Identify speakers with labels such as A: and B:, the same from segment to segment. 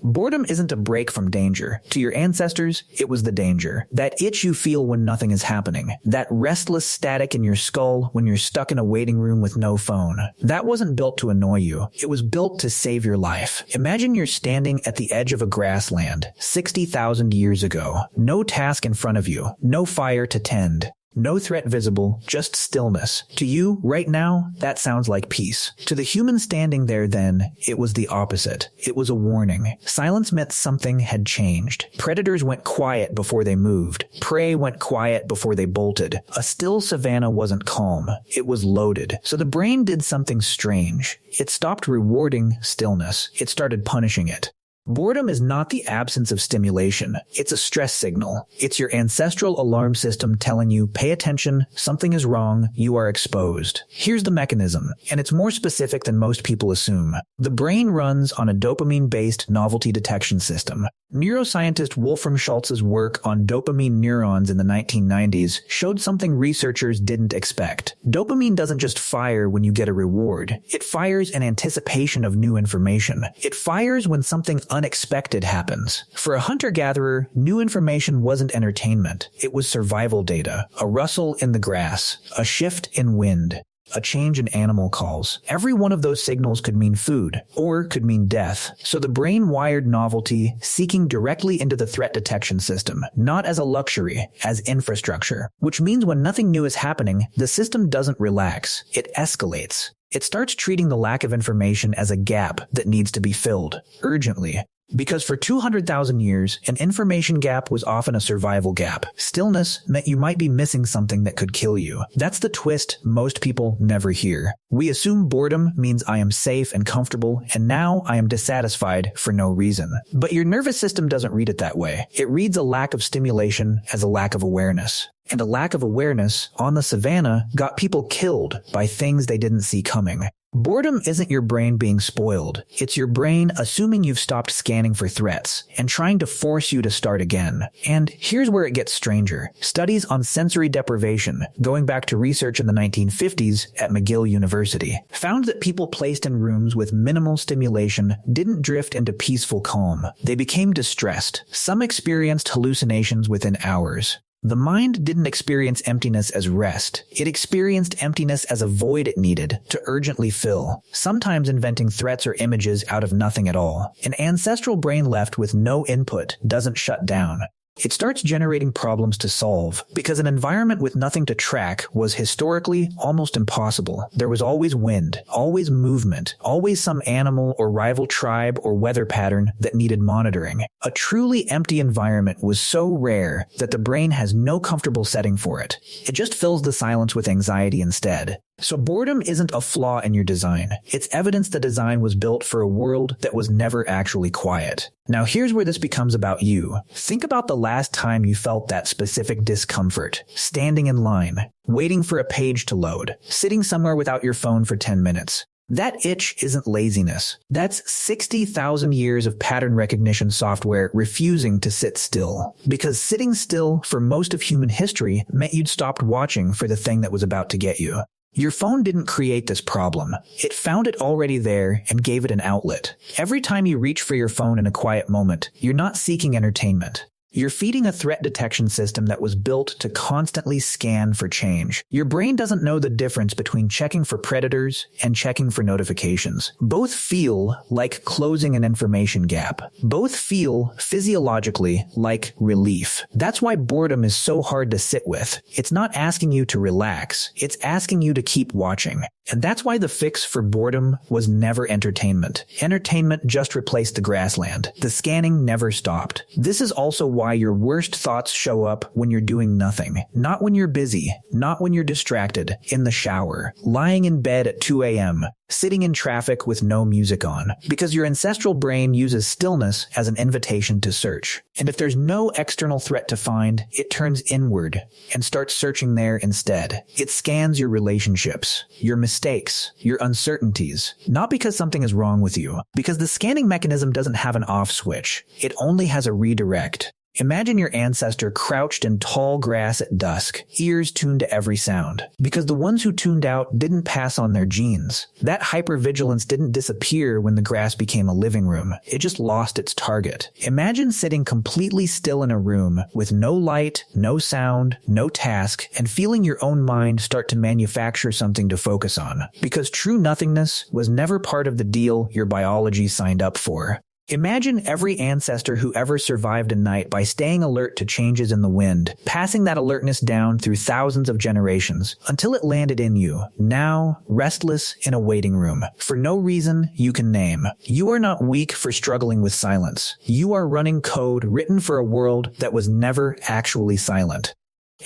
A: Boredom isn't a break from danger. To your ancestors, it was the danger. That itch you feel when nothing is happening. That restless static in your skull when you're stuck in a waiting room with no phone. That wasn't built to annoy you. It was built to save your life. Imagine you're standing at the edge of a grassland, 60,000 years ago. No task in front of you. No fire to tend. No threat visible, just stillness. To you, right now, that sounds like peace. To the human standing there then, it was the opposite. It was a warning. Silence meant something had changed. Predators went quiet before they moved. Prey went quiet before they bolted. A still savanna wasn't calm. It was loaded. So the brain did something strange. It stopped rewarding stillness. It started punishing it. Boredom is not the absence of stimulation. It's a stress signal. It's your ancestral alarm system telling you, pay attention, something is wrong, you are exposed. Here's the mechanism, and it's more specific than most people assume. The brain runs on a dopamine-based novelty detection system. Neuroscientist Wolfram Schultz's work on dopamine neurons in the 1990s showed something researchers didn't expect. Dopamine doesn't just fire when you get a reward. It fires in anticipation of new information. It fires when something unexpected happens. For a hunter-gatherer, new information wasn't entertainment. It was survival data. A rustle in the grass. A shift in wind. A change in animal calls. Every one of those signals could mean food, or could mean death. So the brain wired novelty, seeking directly into the threat detection system, not as a luxury, as infrastructure. Which means when nothing new is happening, the system doesn't relax. It escalates. It starts treating the lack of information as a gap that needs to be filled, urgently. Because for 200,000 years, an information gap was often a survival gap. Stillness meant you might be missing something that could kill you. That's the twist most people never hear. We assume boredom means I am safe and comfortable, and now I am dissatisfied for no reason. But your nervous system doesn't read it that way. It reads a lack of stimulation as a lack of awareness. And a lack of awareness on the savannah got people killed by things they didn't see coming. Boredom isn't your brain being spoiled. It's your brain assuming you've stopped scanning for threats and trying to force you to start again. And here's where it gets stranger. Studies on sensory deprivation, going back to research in the 1950s at McGill University, found that people placed in rooms with minimal stimulation didn't drift into peaceful calm. They became distressed. Some experienced hallucinations within hours. The mind didn't experience emptiness as rest. It experienced emptiness as a void it needed to urgently fill, sometimes inventing threats or images out of nothing at all. An ancestral brain left with no input doesn't shut down. It starts generating problems to solve, because an environment with nothing to track was historically almost impossible. There was always wind, always movement, always some animal or rival tribe or weather pattern that needed monitoring. A truly empty environment was so rare that the brain has no comfortable setting for it. It just fills the silence with anxiety instead. So boredom isn't a flaw in your design. It's evidence the design was built for a world that was never actually quiet. Now here's where this becomes about you. Think about the last time you felt that specific discomfort. Standing in line, waiting for a page to load, sitting somewhere without your phone for 10 minutes. That itch isn't laziness. That's 60,000 years of pattern recognition software refusing to sit still. Because sitting still for most of human history meant you'd stopped watching for the thing that was about to get you. Your phone didn't create this problem. It found it already there and gave it an outlet. Every time you reach for your phone in a quiet moment, you're not seeking entertainment. You're feeding a threat detection system that was built to constantly scan for change. Your brain doesn't know the difference between checking for predators and checking for notifications. Both feel like closing an information gap. Both feel physiologically like relief. That's why boredom is so hard to sit with. It's not asking you to relax. It's asking you to keep watching. And that's why the fix for boredom was never entertainment. Entertainment just replaced the grassland. The scanning never stopped. This is also why your worst thoughts show up when you're doing nothing. Not when you're busy. Not when you're distracted. In the shower. Lying in bed at 2 a.m. Sitting in traffic with no music on. Because your ancestral brain uses stillness as an invitation to search. And if there's no external threat to find, it turns inward and starts searching there instead. It scans your relationships, your mistakes, your uncertainties. Not because something is wrong with you. Because the scanning mechanism doesn't have an off switch. It only has a redirect. Imagine your ancestor crouched in tall grass at dusk, ears tuned to every sound. Because the ones who tuned out didn't pass on their genes. That That hypervigilance didn't disappear when the grass became a living room. It just lost its target. Imagine sitting completely still in a room with no light, no sound, no task, and feeling your own mind start to manufacture something to focus on. Because true nothingness was never part of the deal your biology signed up for. Imagine every ancestor who ever survived a night by staying alert to changes in the wind, passing that alertness down through thousands of generations, until it landed in you, now restless in a waiting room, for no reason you can name. You are not weak for struggling with silence. You are running code written for a world that was never actually silent.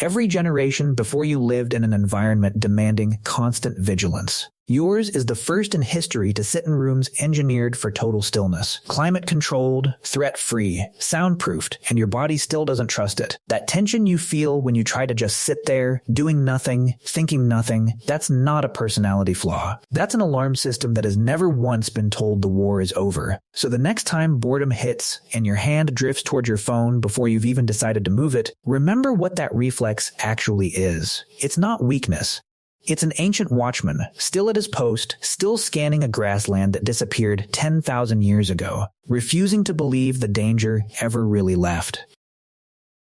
A: Every generation before you lived in an environment demanding constant vigilance. Yours is the first in history to sit in rooms engineered for total stillness, climate-controlled, threat-free, soundproofed, and your body still doesn't trust it. That tension you feel when you try to just sit there, doing nothing, thinking nothing, that's not a personality flaw. That's an alarm system that has never once been told the war is over. So the next time boredom hits and your hand drifts towards your phone before you've even decided to move it, remember what that reflex actually is. It's not weakness. It's an ancient watchman, still at his post, still scanning a grassland that disappeared 10,000 years ago, refusing to believe the danger ever really left.